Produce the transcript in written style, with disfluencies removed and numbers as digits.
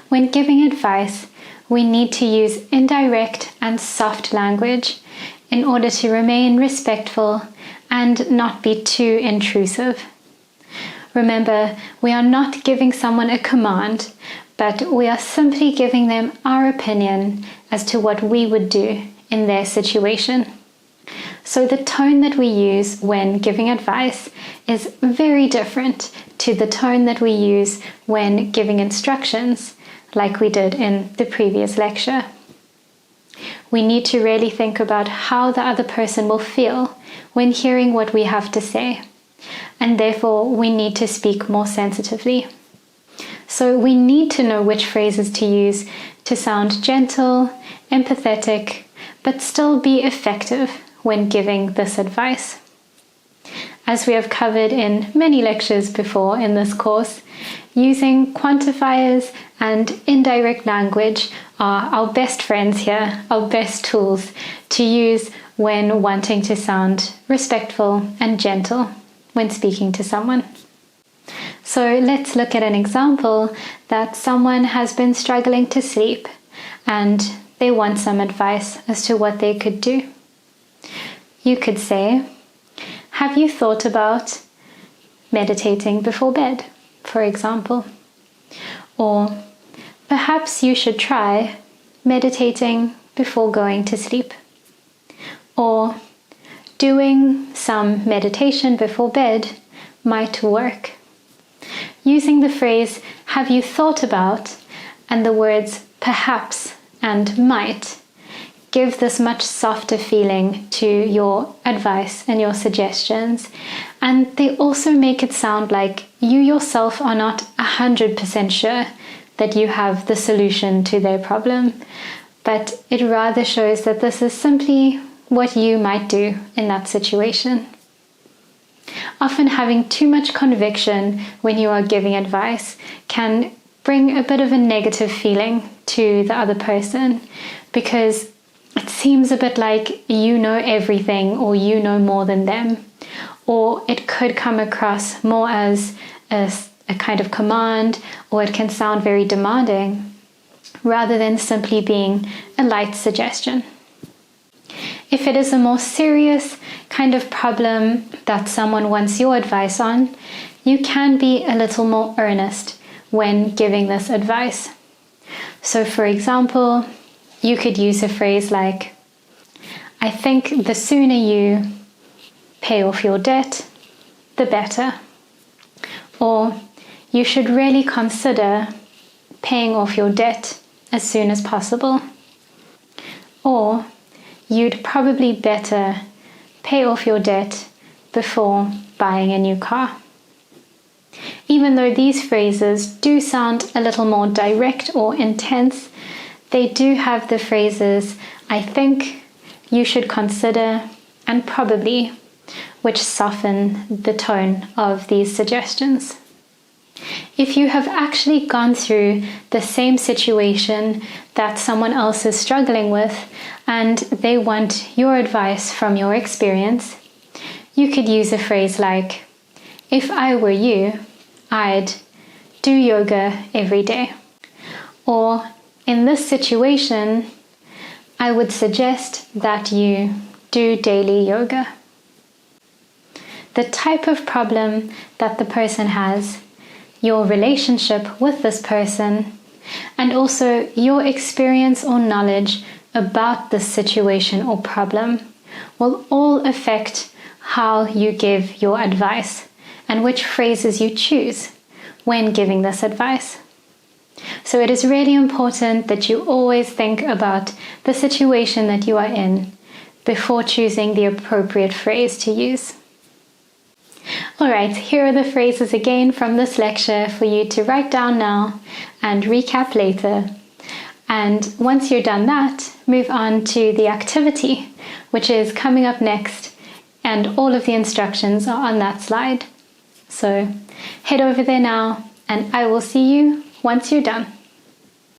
When giving advice, we need to use indirect and soft language in order to remain respectful and not be too intrusive. Remember, we are not giving someone a command, but we are simply giving them our opinion as to what we would do in their situation. So the tone that we use when giving advice is very different to the tone that we use when giving instructions, like we did in the previous lecture. We need to really think about how the other person will feel when hearing what we have to say, and therefore we need to speak more sensitively. So we need to know which phrases to use to sound gentle, empathetic, but still be effective when giving this advice. As we have covered in many lectures before in this course, using quantifiers and indirect language are our best friends here, our best tools to use when wanting to sound respectful and gentle when speaking to someone. So let's look at an example that someone has been struggling to sleep and they want some advice as to what they could do. You could say, have you thought about meditating before bed, for example? Or perhaps you should try meditating before going to sleep. Or doing some meditation before bed might work. Using the phrase, have you thought about, and the words perhaps and might give this much softer feeling to your advice and your suggestions, and they also make it sound like you yourself are not 100% sure that you have the solution to their problem, but it rather shows that this is simply what you might do in that situation. Often having too much conviction when you are giving advice can bring a bit of a negative feeling to the other person, because it seems a bit like you know everything or you know more than them, or it could come across more as a kind of command, or it can sound very demanding rather than simply being a light suggestion. If it is a more serious kind of problem that someone wants your advice on, you can be a little more earnest when giving this advice. So for example, you could use a phrase like, I think the sooner you pay off your debt, the better. Or you should really consider paying off your debt as soon as possible. Or you'd probably better pay off your debt before buying a new car. Even though these phrases do sound a little more direct or intense, they do have the phrases I think, you should consider, and probably, which soften the tone of these suggestions. If you have actually gone through the same situation that someone else is struggling with and they want your advice from your experience, you could use a phrase like, if I were you, I'd do yoga every day. Or, in this situation, I would suggest that you do daily yoga. The type of problem that the person has, your relationship with this person, and also your experience or knowledge about this situation or problem will all affect how you give your advice and which phrases you choose when giving this advice. So it is really important that you always think about the situation that you are in before choosing the appropriate phrase to use. Alright, here are the phrases again from this lecture for you to write down now and recap later. And once you're done that, move on to the activity, which is coming up next, and all of the instructions are on that slide. So head over there now, and I will see you once you're done.